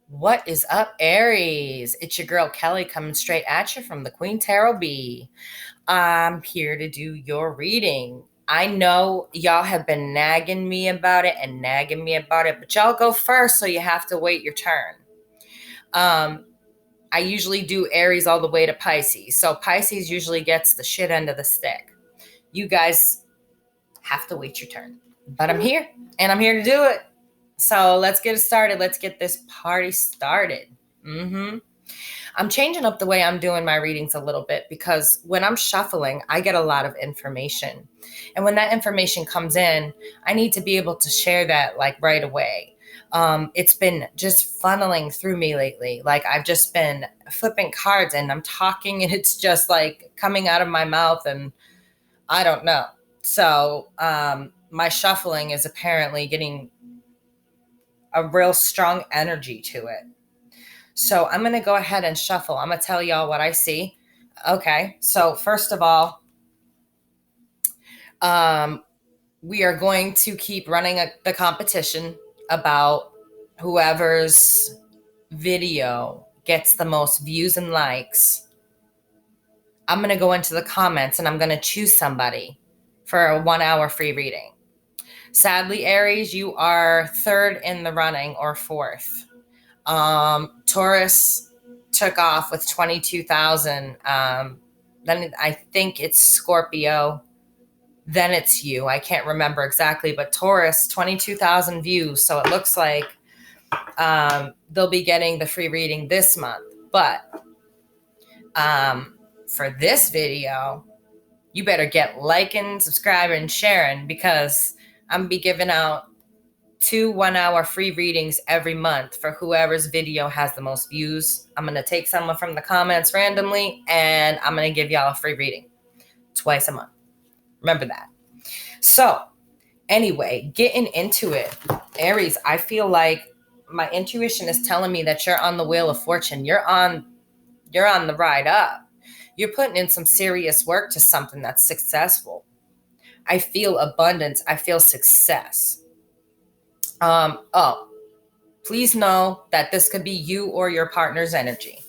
What is up, Aries? It's your girl Kelly coming straight at you from the Queen Tarot Bee. I'm here to do your reading. I know y'all have been nagging me about it and nagging me about it, but y'all go first, so you have to wait your turn. I usually do Aries all the way to Pisces, so Pisces usually gets the shit end of the stick. You guys have to wait your turn, but I'm here and I'm here to do it. So let's get it started. Let's get this party started. I'm changing up the way I'm doing my readings a little bit because when I'm shuffling, I get a lot of information. And when that information comes in, I need to be able to share that like right away. It's been just funneling through me lately. Like I've just been flipping cards and I'm talking and it's just like coming out of my mouth and I don't know. So my shuffling is apparently getting a real strong energy to it. So I'm going to go ahead and shuffle. I'm going to tell y'all what I see. Okay. So first of all, we are going to keep running the competition about whoever's video gets the most views and likes. I'm going to go into the comments and I'm going to choose somebody for a 1 hour free reading. Sadly, Aries, you are third in the running or fourth. Taurus took off with 22,000. Then I think it's Scorpio. Then it's you. I can't remember exactly, but Taurus, 22,000 views. So it looks like they'll be getting the free reading this month. But for this video, you better get liking, subscribing, and sharing because I'm going to be giving out 2 1 hour free readings every month for whoever's video has the most views. I'm going to take someone from the comments randomly and I'm going to give y'all a free reading twice a month. Remember that. So anyway, getting into it, Aries, I feel like my intuition is telling me that you're on the wheel of fortune. You're on the ride up. You're putting in some serious work to something that's successful. I feel abundance. I feel success. Please know that this could be you or your partner's energy.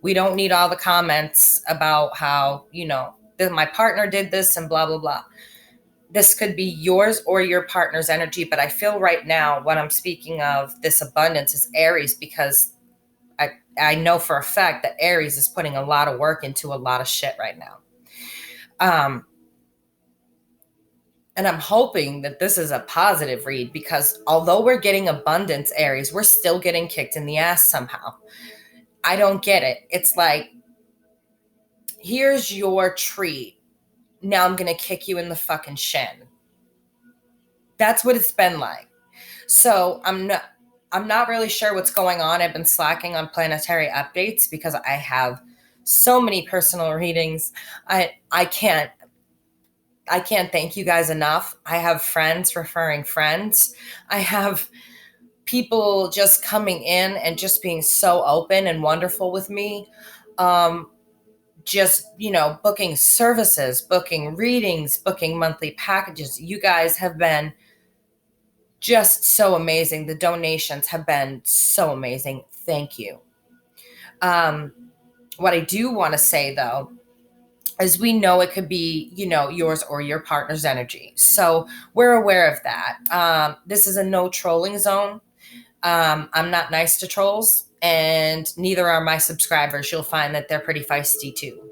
We don't need all the comments about how, my partner did this and blah, blah, blah. This could be yours or your partner's energy. But I feel right now when I'm speaking of this abundance is Aries because I know for a fact that Aries is putting a lot of work into a lot of shit right now. And I'm hoping that this is a positive read because although we're getting abundance, Aries, we're still getting kicked in the ass somehow. I don't get it. It's like, here's your treat. Now I'm going to kick you in the fucking shin. That's what it's been like. So I'm not really sure what's going on. I've been slacking on planetary updates because I have so many personal readings. I can't thank you guys enough. I have friends referring friends. I have people just coming in and just being so open and wonderful with me. Just, booking services, booking readings, booking monthly packages. You guys have been just so amazing. The donations have been so amazing. Thank you. What I do want to say, though, is we know it could be, yours or your partner's energy. So we're aware of that. This is a no trolling zone. I'm not nice to trolls, and neither are my subscribers. You'll find that they're pretty feisty too.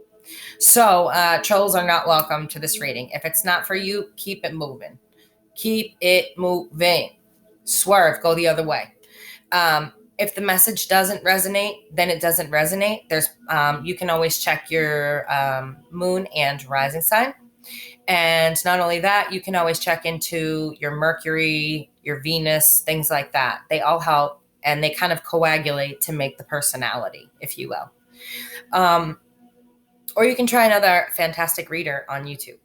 So trolls are not welcome to this reading. If it's not for you, keep it moving. Keep it moving. Swerve, go the other way. If the message doesn't resonate, then it doesn't resonate. There's you can always check your moon and rising sign. And not only that, you can always check into your Mercury, your Venus, things like that. They all help and they kind of coagulate to make the personality, if you will. Or you can try another fantastic reader on YouTube.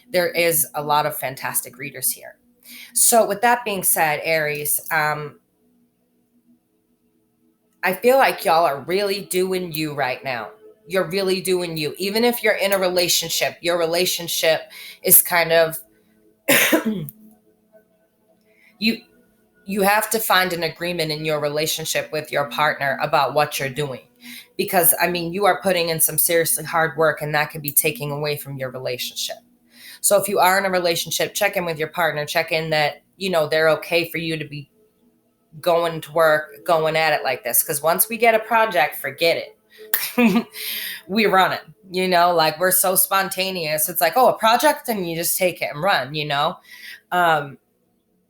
There is a lot of fantastic readers here. So with that being said, Aries, I feel like y'all are really doing you right now. You're really doing you. Even if you're in a relationship, your relationship is kind of you you have to find an agreement in your relationship with your partner about what you're doing. Because, I mean, you are putting in some seriously hard work, and that could be taking away from your relationship. So if you are in a relationship, check in with your partner, check in that, they're okay for you to be going to work, going at it like this. Because once we get a project, forget it. We run it, like we're so spontaneous. It's like, oh, a project, and you just take it and run,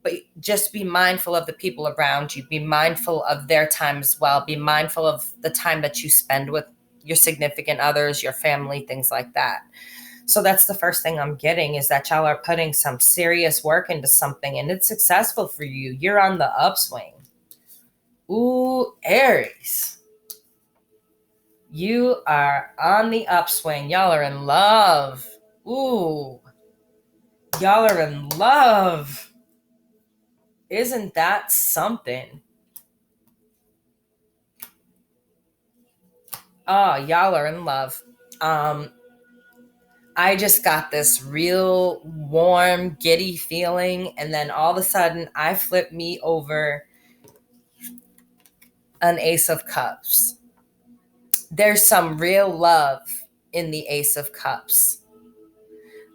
but just be mindful of the people around you. Be mindful of their time as well. Be mindful of the time that you spend with your significant others, your family, things like that. So that's the first thing I'm getting, is that y'all are putting some serious work into something, and it's successful for you. You're on the upswing. Ooh, Aries. You are on the upswing. Y'all are in love. Ooh. Y'all are in love. Isn't that something? Oh, y'all are in love. I just got this real warm, giddy feeling, and then all of a sudden I flipped me over an Ace of Cups. There's some real love in the Ace of Cups.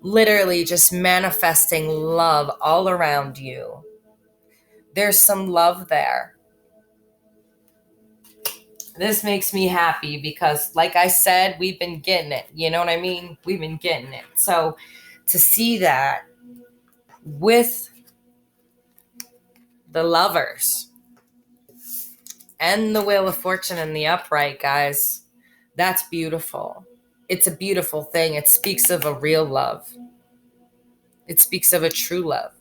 Literally just manifesting love all around you. There's some love there. This makes me happy because, like I said, we've been getting it. You know what I mean? We've been getting it. So to see that with the Lovers and the Wheel of Fortune in the upright, guys, that's beautiful. It's a beautiful thing. It speaks of a real love. It speaks of a true love.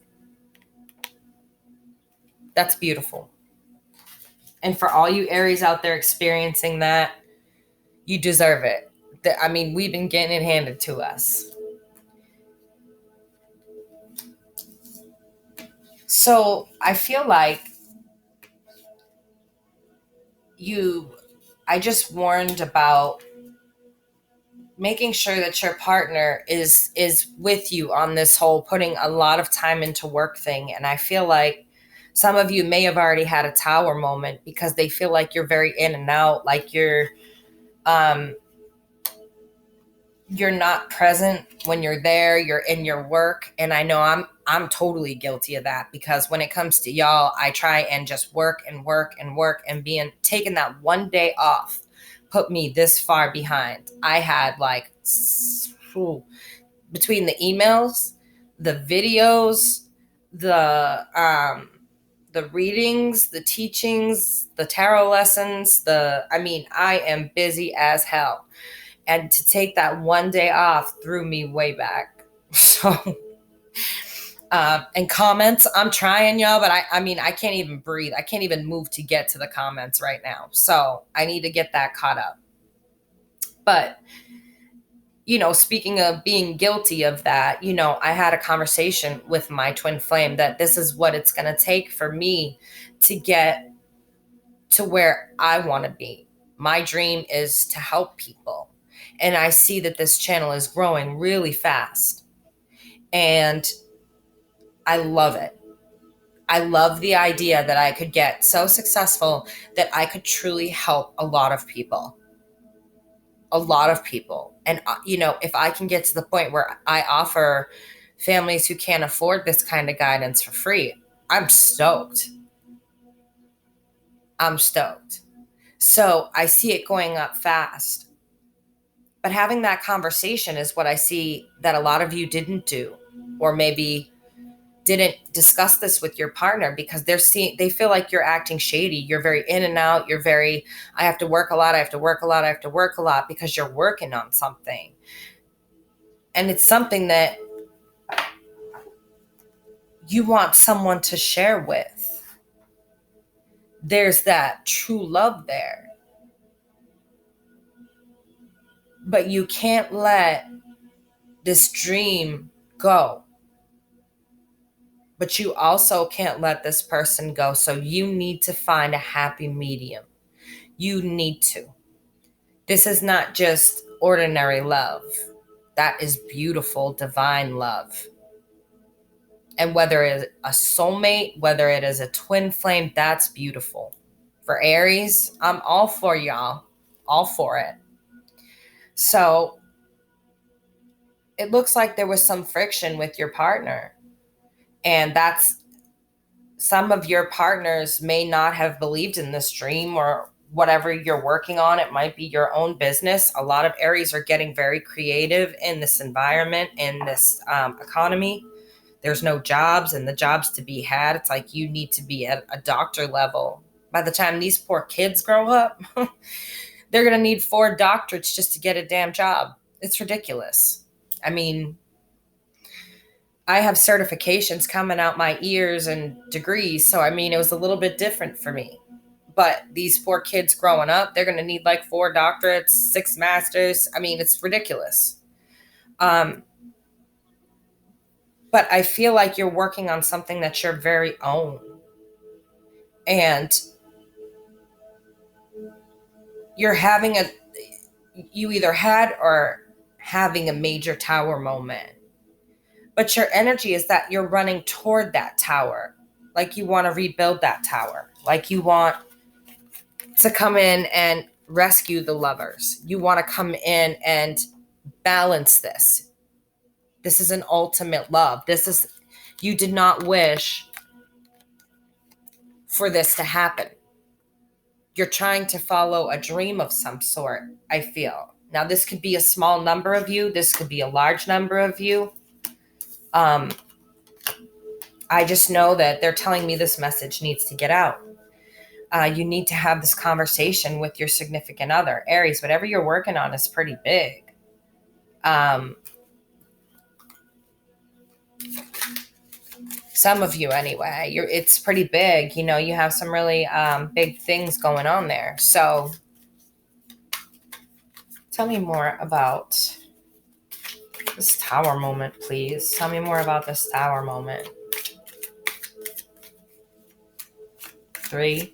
That's beautiful. And for all you Aries out there experiencing that, you deserve it. I mean, we've been getting it handed to us. So I feel like I just warned about making sure that your partner is with you on this whole putting a lot of time into work thing. And I feel like some of you may have already had a tower moment because they feel like you're very in and out, like you're not present when you're there, you're in your work. And I know I'm totally guilty of that, because when it comes to y'all, I try and just work and work and work, and taking that one day off put me this far behind. I had like between the emails, the videos, the readings, the teachings, the tarot lessons, I am busy as hell. And to take that one day off threw me way back. So, and comments, I'm trying, y'all, but I can't even breathe. I can't even move to get to the comments right now. So I need to get that caught up. But, speaking of being guilty of that, I had a conversation with my twin flame that this is what it's going to take for me to get to where I want to be. My dream is to help people. And I see that this channel is growing really fast. And I love it. I love the idea that I could get so successful that I could truly help a lot of people. A lot of people. And, if I can get to the point where I offer families who can't afford this kind of guidance for free, I'm stoked. I'm stoked. So I see it going up fast. But having that conversation is what I see that a lot of you didn't do, or maybe didn't discuss this with your partner because they feel like you're acting shady. You're very in and out. You're very, I have to work a lot. I have to work a lot. I have to work a lot, because you're working on something. And it's something that you want someone to share with. There's that true love there. But you can't let this dream go. But you also can't let this person go. So you need to find a happy medium. You need to. This is not just ordinary love. That is beautiful, divine love. And whether it is a soulmate, whether it is a twin flame, that's beautiful. For Aries, I'm all for y'all, all for it. So it looks like there was some friction with your partner. And that's, some of your partners may not have believed in this dream or whatever you're working on. It might be your own business. A lot of Aries are getting very creative in this environment, in this economy. There's no jobs, and the jobs to be had, it's like you need to be at a doctor level. By the time these poor kids grow up, they're going to need 4 doctorates just to get a damn job. It's ridiculous. I mean, I have certifications coming out my ears and degrees. So, I mean, it was a little bit different for me. But these poor kids growing up, they're going to need like 4 doctorates, 6 masters. I mean, it's ridiculous. But I feel like you're working on something that's your very own. And you're having you either had or having a major tower moment. But your energy is that you're running toward that tower. Like you want to rebuild that tower. Like you want to come in and rescue the lovers. You want to come in and balance this. This is an ultimate love. You did not wish for this to happen. You're trying to follow a dream of some sort, I feel. Now, this could be a small number of you. This could be a large number of you. I just know that they're telling me this message needs to get out. You need to have this conversation with your significant other. Aries, whatever you're working on is pretty big. Some of you anyway, it's pretty big. You know, you have some really big things going on there. So tell me more about this tower moment, please. Tell me more about this tower moment. 3,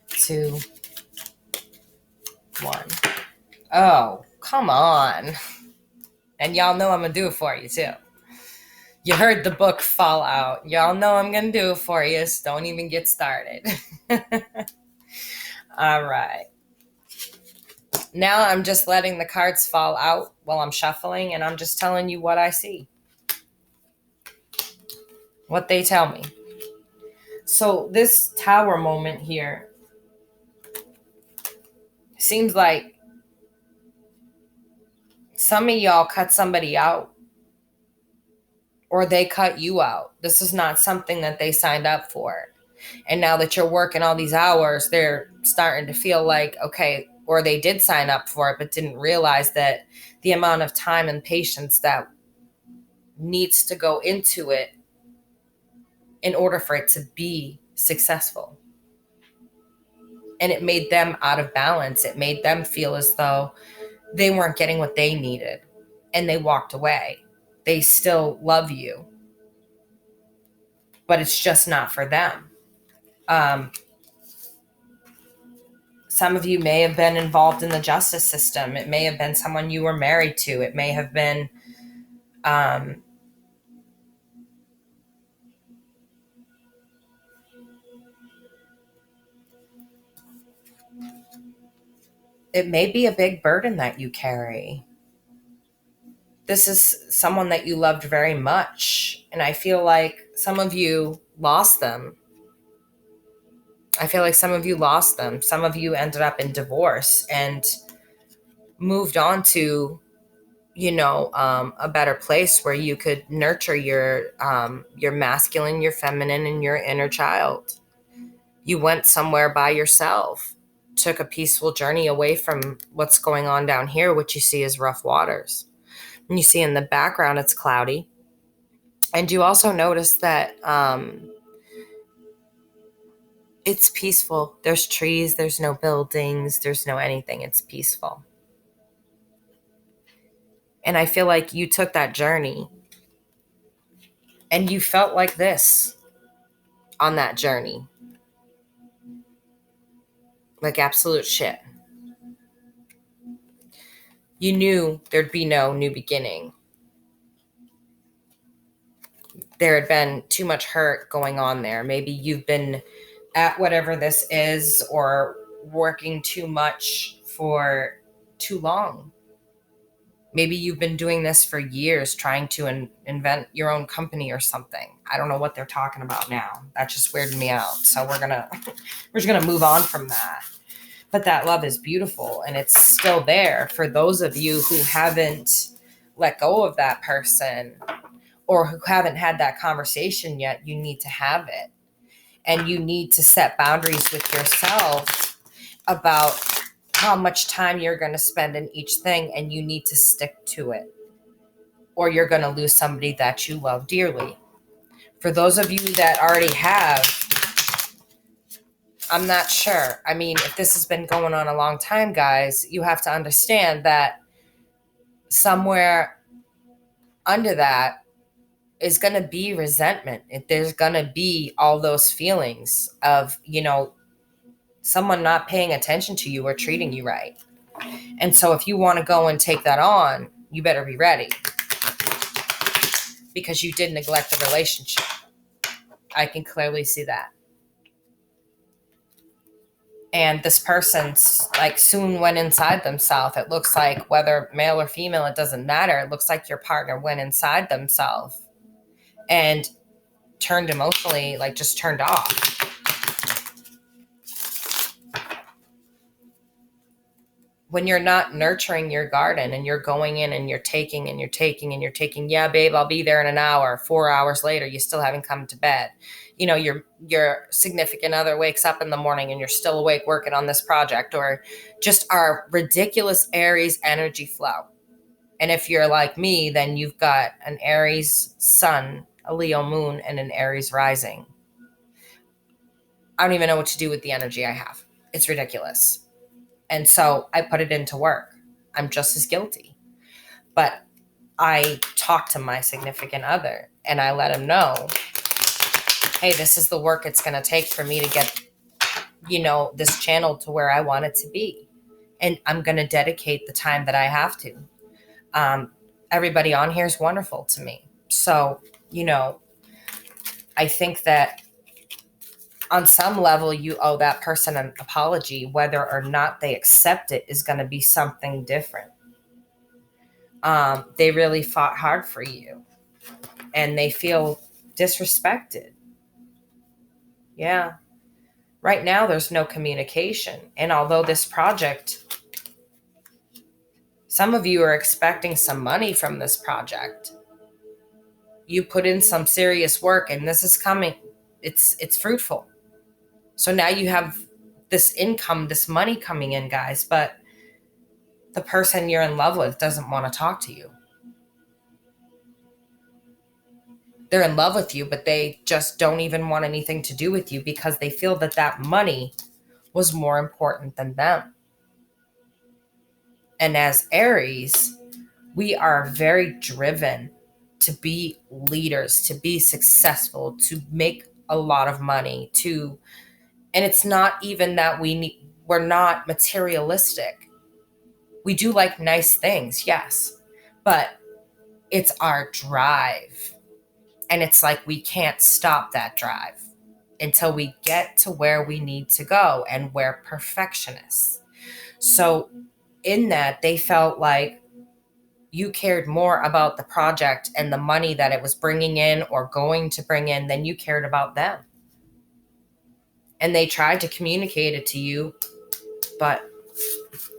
2, 1. Oh, come on. And y'all know I'm going to do it for you, too. You heard the book Fallout. Y'all know I'm going to do it for you, so don't even get started. All right. Now I'm just letting the cards fall out while I'm shuffling, and I'm just telling you what I see. What they tell me. So this tower moment here seems like some of y'all cut somebody out, or they cut you out. This is not something that they signed up for. And now that you're working all these hours, they're starting to feel like, okay, or they did sign up for it, but didn't realize that the amount of time and patience that needs to go into it in order for it to be successful. And it made them out of balance. It made them feel as though they weren't getting what they needed, and they walked away. They still love you, but it's just not for them. Some of you may have been involved in the justice system. It may have been someone you were married to. It may have been it may be a big burden that you carry. This is someone that you loved very much, and I feel like some of you lost them. Some of you ended up in divorce and moved on to, a better place where you could nurture your masculine, your feminine, and your inner child. You went somewhere by yourself, took a peaceful journey away from what's going on down here, which you see as rough waters. And you see in the background, it's cloudy. And you also notice that it's peaceful. There's trees, there's no buildings, there's no anything. It's peaceful. And I feel like you took that journey and you felt like this on that journey. Like absolute shit. You knew there'd be no new beginning. there had been too much hurt going on there. Maybe you've been at whatever this is or working too much for too long. Maybe you've been doing this for years, trying to invent your own company or something. I don't know what they're talking about now. That just weirded me out. So we're just gonna move on from that. But that love is beautiful and it's still there for those of you who haven't let go of that person or who haven't had that conversation yet. You need to have it, and you need to set boundaries with yourself about how much time you're going to spend in each thing, and you need to stick to it, or you're going to lose somebody that you love dearly. For those of you that already have, I'm not sure. I mean, if this has been going on a long time, guys, you have to understand that somewhere under that is going to be resentment. There's going to be all those feelings of, someone not paying attention to you or treating you right. And so if you want to go and take that on, you better be ready, because you did neglect the relationship. I can clearly see that. And this person's soon went inside themselves. It looks like, whether male or female, it doesn't matter. It looks like your partner went inside themselves and turned emotionally, just turned off. When you're not nurturing your garden and you're going in and you're taking and you're taking and you're taking, yeah, babe, I'll be there in an hour. 4 hours later, you still haven't come to bed. Your significant other wakes up in the morning and you're still awake working on this project, or just our ridiculous Aries energy flow. And if you're like me, then you've got an Aries sun, a Leo moon, and an Aries rising. I don't even know what to do with the energy I have. It's ridiculous. And so I put it into work. I'm just as guilty. But I talk to my significant other and I let him know, hey, this is the work it's going to take for me to get, this channel to where I want it to be. And I'm going to dedicate the time that I have to. Everybody on here is wonderful to me. So, I think that on some level, you owe that person an apology. Whether or not they accept it is going to be something different. They really fought hard for you and they feel disrespected. Yeah. Right now, there's no communication. And although this project, some of you are expecting some money from this project, you put in some serious work and this is coming. It's fruitful. So now you have this income, this money coming in, guys, but the person you're in love with doesn't want to talk to you. They're in love with you, but they just don't even want anything to do with you because they feel that money was more important than them. And as Aries, we are very driven to be leaders, to be successful, to make a lot of money, and it's not even that we're not materialistic. We do like nice things, yes, but it's our drive. And it's like we can't stop that drive until we get to where we need to go, and we're perfectionists. So in that, they felt like you cared more about the project and the money that it was bringing in or going to bring in than you cared about them. And they tried to communicate it to you, but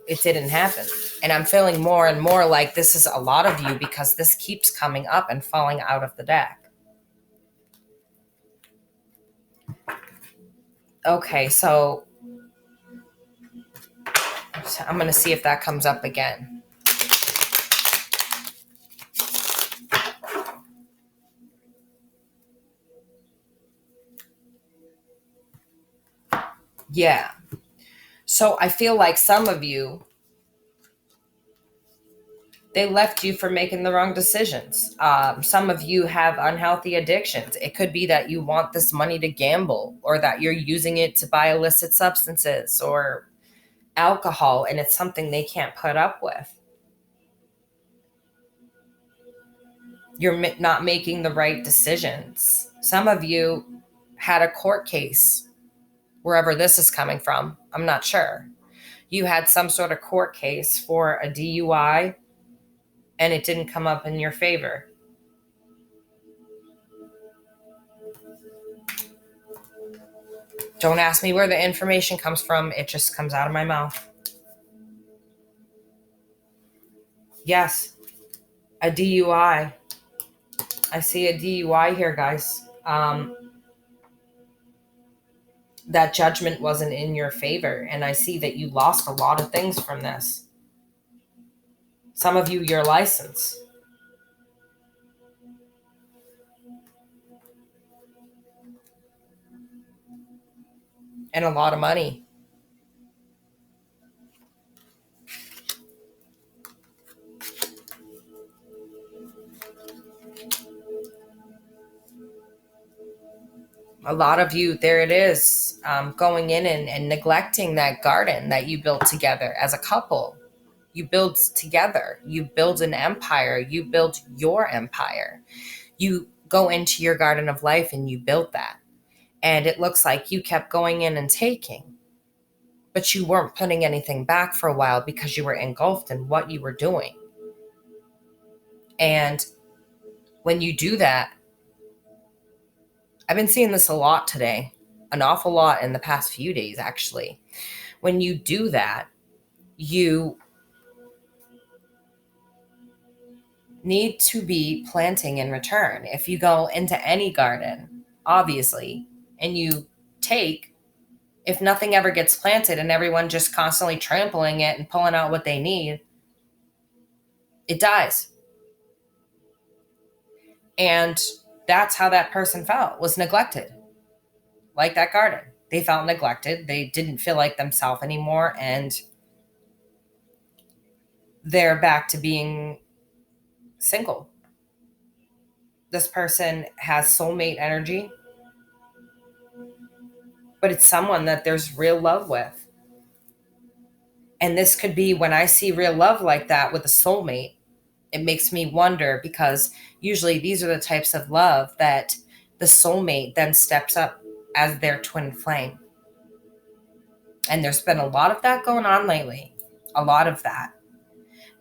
it didn't happen. And I'm feeling more and more like this is a lot of you, because this keeps coming up and falling out of the deck. Okay, so I'm going to see if that comes up again. Yeah. So I feel like some of you, they left you for making the wrong decisions. Some of you have unhealthy addictions. It could be that you want this money to gamble, or that you're using it to buy illicit substances or alcohol, and it's something they can't put up with. You're not making the right decisions. Some of you had a court case, wherever this is coming from. I'm not sure. You had some sort of court case for a DUI and it didn't come up in your favor. Don't ask me where the information comes from. It just comes out of my mouth. Yes, a DUI. I see a DUI here, guys. That judgment wasn't in your favor. And I see that you lost a lot of things from this. Some of you, your license. And a lot of money. A lot of you, there it is, going in and neglecting that garden that you built together as a couple. You build together. You build an empire. You build your empire. You go into your garden of life and you build that. And it looks like you kept going in and taking, but you weren't putting anything back for a while because you were engulfed in what you were doing. And when you do that, I've been seeing this a lot today, an awful lot in the past few days, actually. When you do that, you need to be planting in return. If you go into any garden, obviously, and you take, if nothing ever gets planted and everyone just constantly trampling it and pulling out what they need, it dies. And that's how that person felt, was neglected. Like that garden. They felt neglected. They didn't feel like themselves anymore. And they're back to being single. This person has soulmate energy, but it's someone that there's real love with. And this could be, when I see real love like that with a soulmate, it makes me wonder, because usually these are the types of love that the soulmate then steps up as their twin flame. And there's been a lot of that going on lately. A lot of that.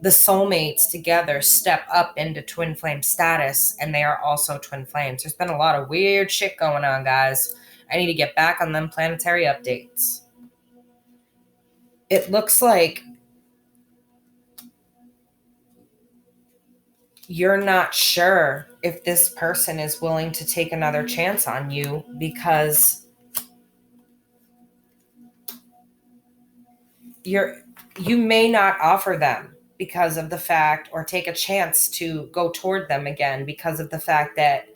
The soulmates together step up into twin flame status, and they are also twin flames. There's been a lot of weird shit going on, guys. I need to get back on them planetary updates. It looks like you're not sure if this person is willing to take another chance on you, because you may not offer them because of the fact, or take a chance to go toward them again because of the fact that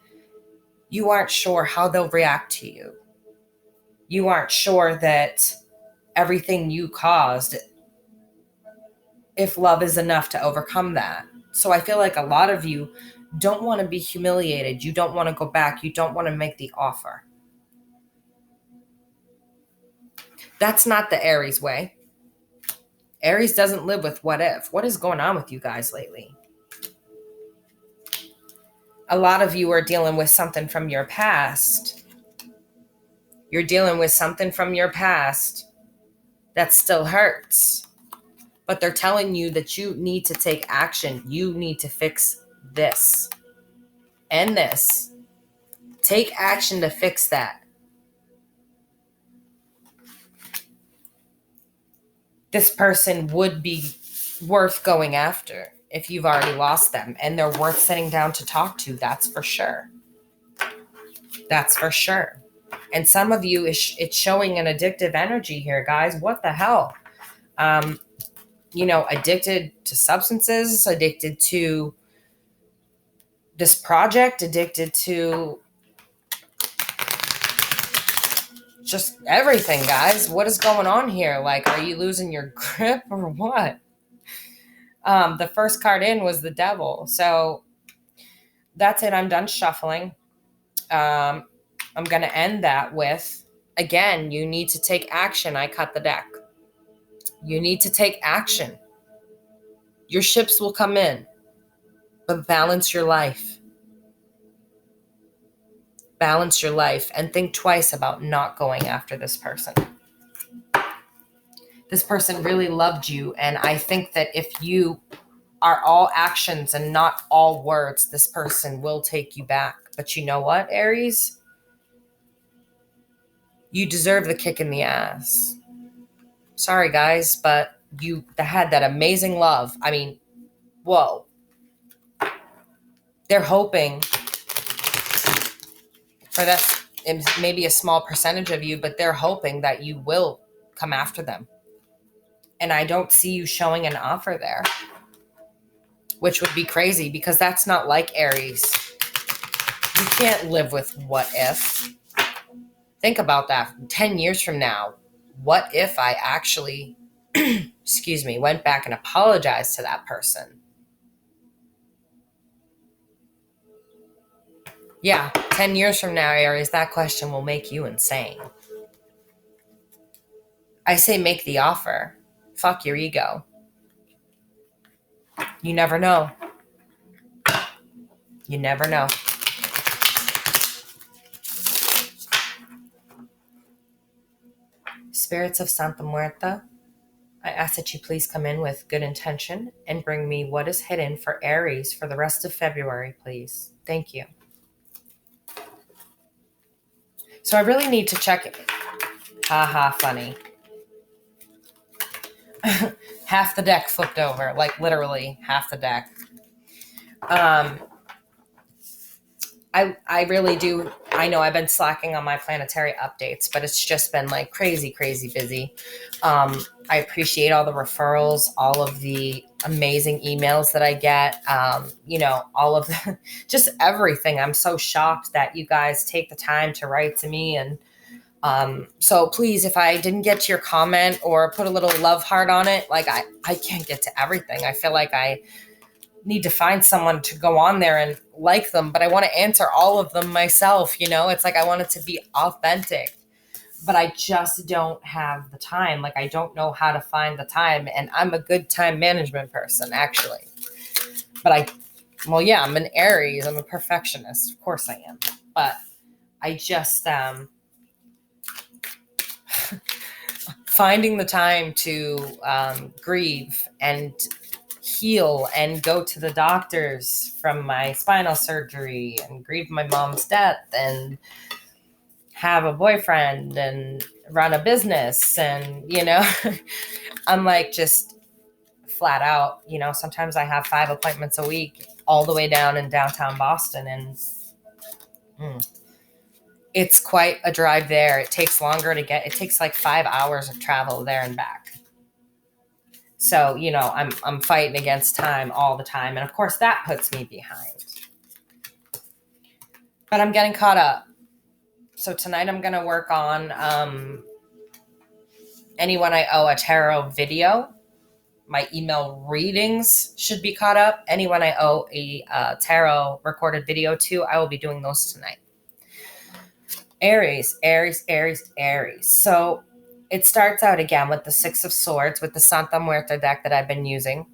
you aren't sure how they'll react to you. You aren't sure that everything you caused, if love is enough to overcome that. So I feel like a lot of you don't want to be humiliated. You don't want to go back. You don't want to make the offer. That's not the Aries way. Aries doesn't live with what if. What is going on with you guys lately? A lot of you are dealing with something from your past. You're dealing with something from your past that still hurts. But they're telling you that you need to take action. You need to fix this and this. Take action to fix that. This person would be worth going after if you've already lost them, and they're worth sitting down to talk to. That's for sure. That's for sure. And some of you, it's showing an addictive energy here, guys. What the hell? Addicted to substances, addicted to this project, addicted to just everything, guys. What is going on here? Like, are you losing your grip or what? The first card in was the devil. So that's it. I'm done shuffling. I'm going to end that with, again, you need to take action. I cut the deck. You need to take action. Your ships will come in, but balance your life. balance your life and think twice about not going after this person. This person really loved you, and I think that if you are all actions and not all words, this person will take you back. But you know what, Aries? You deserve the kick in the ass. Sorry, guys, but you had that amazing love. I mean, whoa. They're hoping for that, maybe a small percentage of you, but they're hoping that you will come after them. And I don't see you showing an offer there, which would be crazy because that's not like Aries. You can't live with what if. Think about that. 10 years from now, what if I actually, went back and apologized to that person? Yeah, 10 years from now, Aries, that question will make you insane. I say make the offer. Fuck your ego. You never know. You never know. Spirits of Santa Muerta, I ask that you please come in with good intention and bring me what is hidden for Aries for the rest of February, please. Thank you. So I really need to check it. Haha, funny. Half the deck flipped over, like literally half the deck. I really do. I know I've been slacking on my planetary updates, but it's just been like crazy busy. I appreciate all the referrals, all of the amazing emails that I get, all of just everything. I'm so shocked that you guys take the time to write to me. And so please, if I didn't get to your comment or put a little love heart on it, like I can't get to everything. I feel like I need to find someone to go on there and like them, but I want to answer all of them myself. It's like I want it to be authentic, but I just don't have the time. Like I don't know how to find the time, and I'm a good time management person actually. But I'm an Aries. I'm a perfectionist. Of course I am. But I just finding the time to grieve and heal and go to the doctors from my spinal surgery and grieve my mom's death and have a boyfriend and run a business. And, I'm like just flat out, sometimes I have 5 appointments a week all the way down in downtown Boston. And it's quite a drive there. It takes longer to get, it takes like 5 hours of travel there and back. So, I'm fighting against time all the time. And of course that puts me behind. But I'm getting caught up. So tonight I'm going to work on anyone I owe a tarot video. My email readings should be caught up. Anyone I owe a tarot recorded video to, I will be doing those tonight. Aries. So it starts out again with the 6 of Swords with the Santa Muerta deck that I've been using.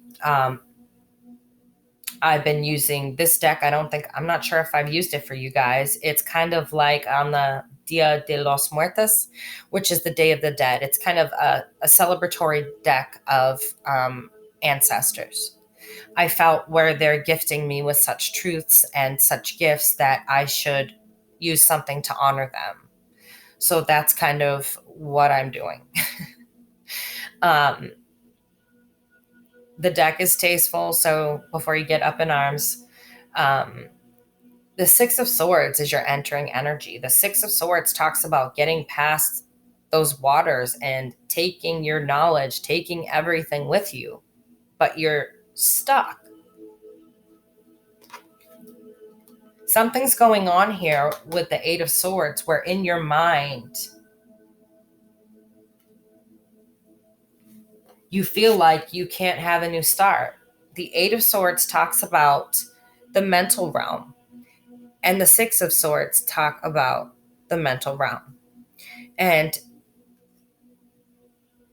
I've been using this deck. I'm not sure if I've used it for you guys. It's kind of like on the Dia de los Muertos, which is the Day of the Dead. It's kind of a celebratory deck of ancestors. I felt where they're gifting me with such truths and such gifts that I should use something to honor them. So that's kind of what I'm doing. The deck is tasteful, so before you get up in arms, the 6 of Swords is your entering energy. The 6 of Swords talks about getting past those waters and taking your knowledge, taking everything with you, but you're stuck. Something's going on here with the 8 of Swords where in your mind, you feel like you can't have a new start. The 8 of Swords talks about the mental realm, and the 6 of Swords talk about the mental realm. And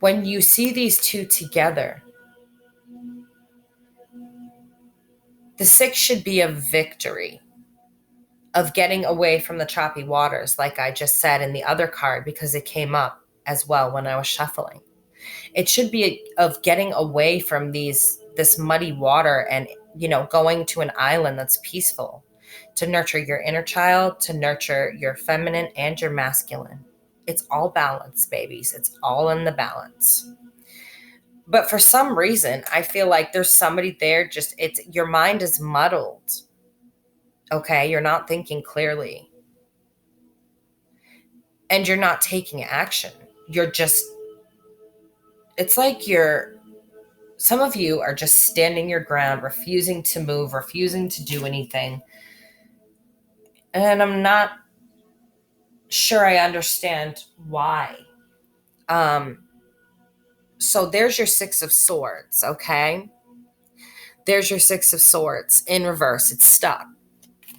when you see these two together, the 6 should be a victory, of getting away from the choppy waters, like I just said in the other card, because it came up as well when I was shuffling. It should be of getting away from this muddy water and, going to an island that's peaceful to nurture your inner child, to nurture your feminine and your masculine. It's all balance, babies. It's all in the balance. But for some reason, I feel like there's somebody there, your mind is muddled. Okay, you're not thinking clearly. And you're not taking action. It's like some of you are just standing your ground, refusing to move, refusing to do anything. And I'm not sure I understand why. So there's your Six of Swords, okay? There's your Six of Swords in reverse. It's stuck.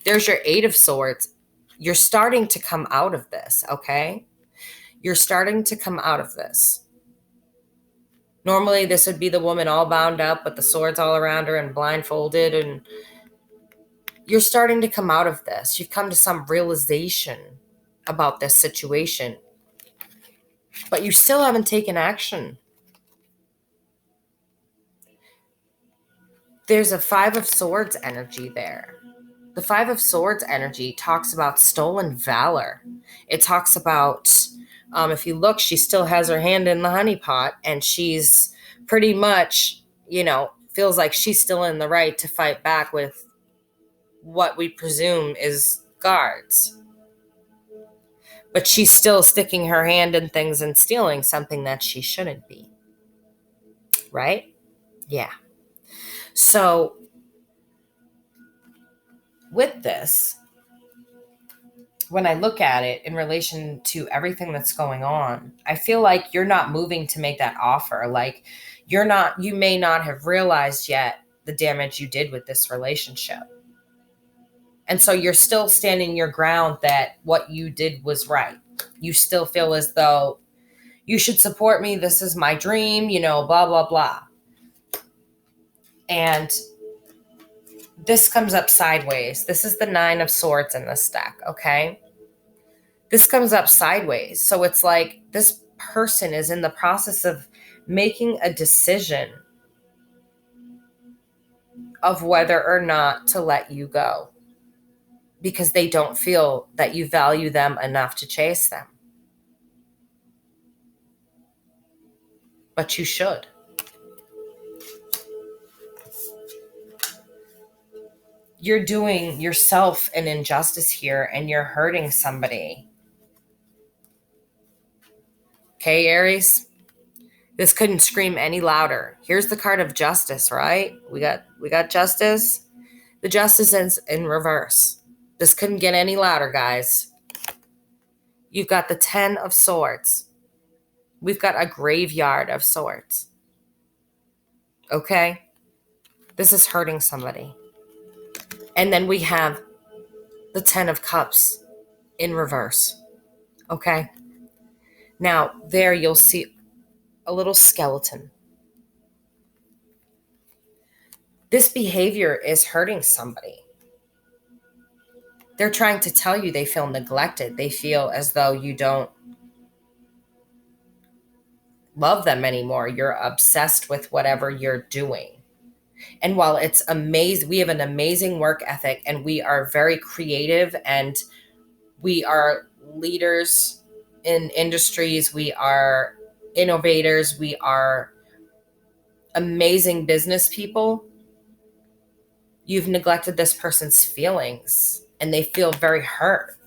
There's your Eight of Swords. You're starting to come out of this, okay? You're starting to come out of this. Normally, this would be the woman all bound up with the swords all around her and blindfolded, and you're starting to come out of this. You've come to some realization about this situation, but you still haven't taken action. There's a Five of Swords energy there. The Five of Swords energy talks about stolen valor. It talks about, if you look, she still has her hand in the honey pot, and she's pretty much, feels like she's still in the right to fight back with what we presume is guards. But she's still sticking her hand in things and stealing something that she shouldn't be. Right? Yeah. So with this, when I look at it in relation to everything that's going on, I feel like you're not moving to make that offer. Like you may not have realized yet the damage you did with this relationship. And so you're still standing your ground that what you did was right. You still feel as though you should support me. This is my dream, blah, blah, blah. And this comes up sideways. This is the Nine of Swords in this deck, okay? This comes up sideways. So it's like this person is in the process of making a decision of whether or not to let you go because they don't feel that you value them enough to chase them. But you should. You're doing yourself an injustice here and you're hurting somebody. Okay, Aries? This couldn't scream any louder. Here's the card of justice, right? We got justice. The justice is in reverse. This couldn't get any louder, guys. You've got the Ten of Swords. We've got a graveyard of swords. Okay? This is hurting somebody. And then we have the Ten of Cups in reverse. Okay? Now, there you'll see a little skeleton. This behavior is hurting somebody. They're trying to tell you they feel neglected. They feel as though you don't love them anymore. You're obsessed with whatever you're doing. And while it's amazing, we have an amazing work ethic and we are very creative and we are leaders in industries. We are innovators. We are amazing business people. You've neglected this person's feelings and they feel very hurt.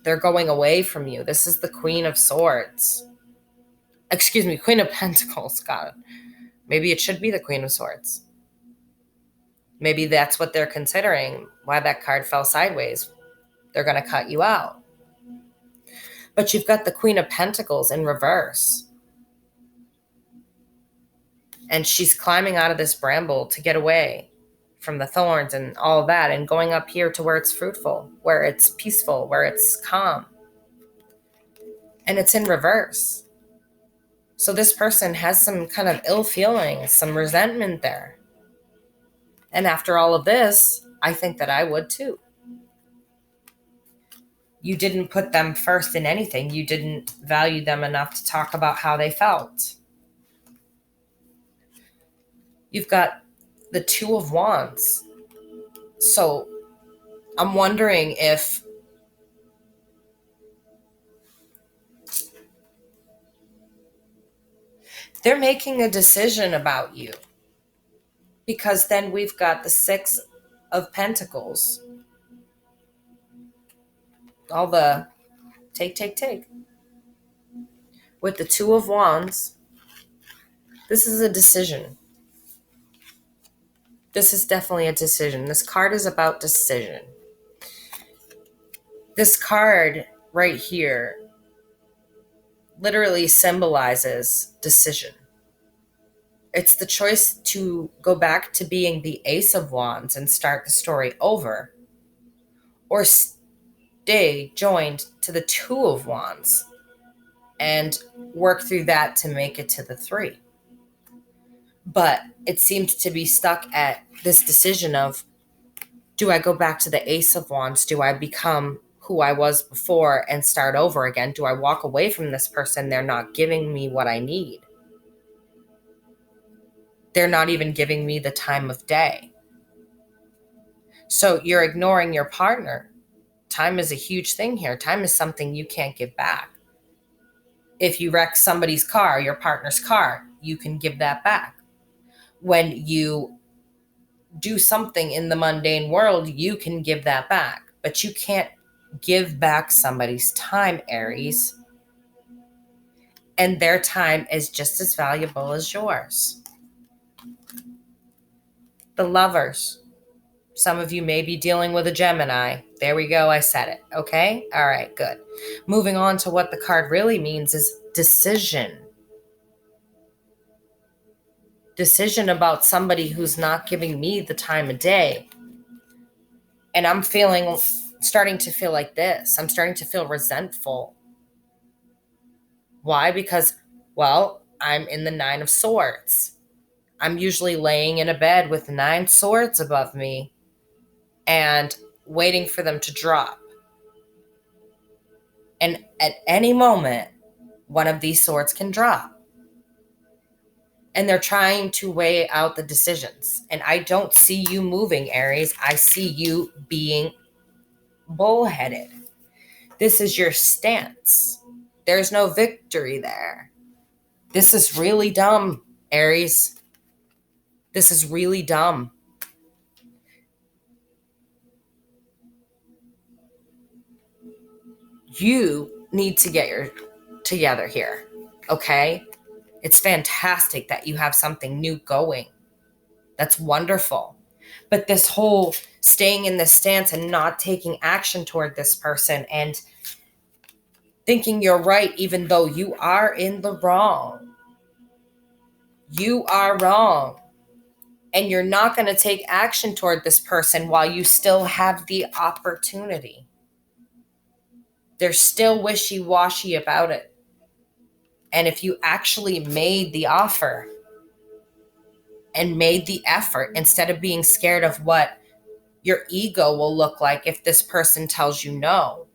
They're going away from you. This is the Queen of Swords. Excuse me, Queen of Pentacles. God, maybe it should be the Queen of Swords. Maybe that's what they're considering, why that card fell sideways. They're going to cut you out. But you've got the Queen of Pentacles in reverse. And she's climbing out of this bramble to get away from the thorns and all that and going up here to where it's fruitful, where it's peaceful, where it's calm. And it's in reverse. So this person has some kind of ill feelings, some resentment there. And after all of this, I think that I would too. You didn't put them first in anything. You didn't value them enough to talk about how they felt. You've got the Two of Wands. So I'm wondering if they're making a decision about you, because then we've got the Six of Pentacles. All the take. With the Two of Wands, this is a decision. This is definitely a decision. This card is about decision. This card right here literally symbolizes decision. It's the choice to go back to being the Ace of Wands and start the story over, or stay joined to the Two of Wands and work through that to make it to the Three. But it seems to be stuck at this decision of, do I go back to the Ace of Wands? Do I become who I was before and start over again? Do I walk away from this person? They're not giving me what I need. They're not even giving me the time of day. So you're ignoring your partner. Time is a huge thing here. Time is something you can't give back. If you wreck somebody's car, your partner's car, you can give that back. When you do something in the mundane world, you can give that back. But you can't give back somebody's time, Aries. And their time is just as valuable as yours. The Lovers. Some of you may be dealing with a Gemini. There we go. I said it. Okay? All right, good. Moving on to what the card really means is decision. Decision about somebody who's not giving me the time of day. And I'm starting to feel like this. I'm starting to feel resentful. Why? Because, well, I'm in the Nine of Swords. I'm usually laying in a bed with 9 swords above me and waiting for them to drop. And at any moment, one of these swords can drop. And they're trying to weigh out the decisions. And I don't see you moving, Aries. I see you being bullheaded. This is your stance. There's no victory there. This is really dumb, Aries. This is really dumb. You need to get your together here, okay? It's fantastic that you have something new going. That's wonderful. But this whole staying in this stance and not taking action toward this person and thinking you're right even though you are in the wrong. You are wrong. And you're not going to take action toward this person while you still have the opportunity. They're still wishy-washy about it. And if you actually made the offer and made the effort, instead of being scared of what your ego will look like if this person tells you no,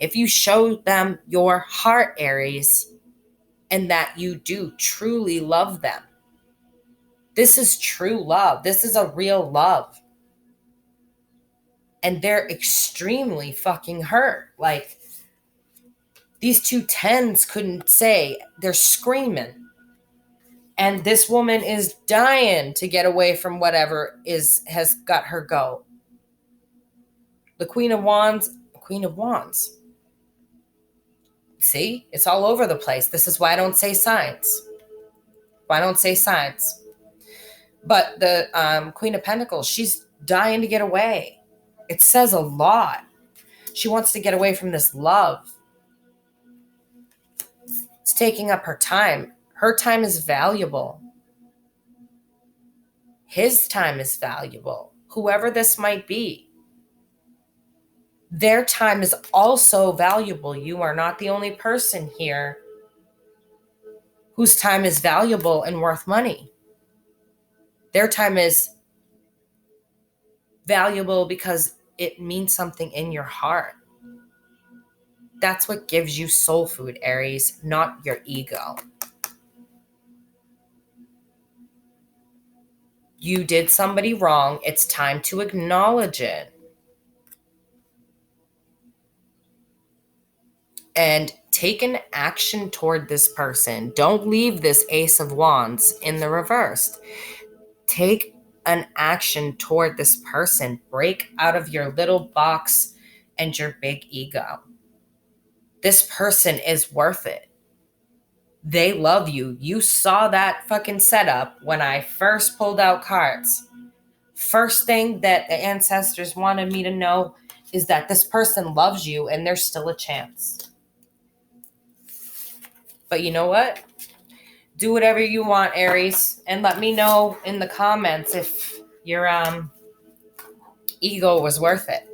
if you show them your heart, Aries, and that you do truly love them, this is true love. This is a real love. And they're extremely fucking hurt. Like, these 2 tens couldn't say. They're screaming. And this woman is dying to get away from whatever has got her go. The Queen of Wands. See, it's all over the place. This is why I don't say signs. But the Queen of Pentacles, she's dying to get away. It says a lot. She wants to get away from this love. It's taking up her time. Her time is valuable. His time is valuable. Whoever this might be. Their time is also valuable. You are not the only person here whose time is valuable and worth money. Their time is valuable because it means something in your heart. That's what gives you soul food, Aries, not your ego. You did somebody wrong. It's time to acknowledge it. And take an action toward this person. Don't leave this Ace of Wands in the reverse. Take an action toward this person. Break out of your little box and your big ego. This person is worth it. They love you. You saw that fucking setup when I first pulled out cards. First thing that the ancestors wanted me to know is that this person loves you and there's still a chance. But you know what? Do whatever you want, Aries, and let me know in the comments if your ego was worth it.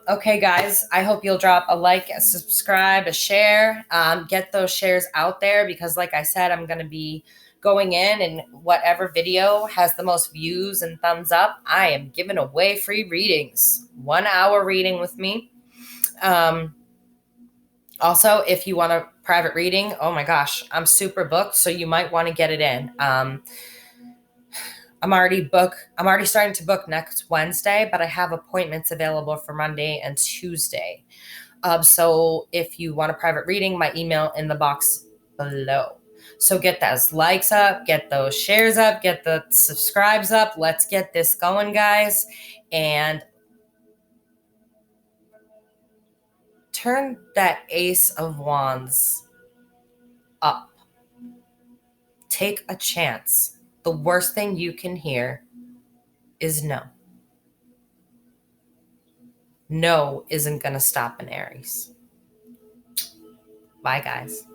Okay, guys, I hope you'll drop a like, a subscribe, a share. Get those shares out there because, like I said, I'm going to be going in and whatever video has the most views and thumbs up, I am giving away free readings. 1 hour reading with me. Also, if you want a private reading, oh my gosh, I'm super booked, so you might want to get it in. I'm already starting to book next Wednesday, but I have appointments available for Monday and Tuesday. So if you want a private reading, my email in the box below. So get those likes up, get those shares up, get the subscribes up. Let's get this going, guys. And turn that Ace of Wands up. Take a chance. The worst thing you can hear is no. No isn't going to stop an Aries. Bye, guys.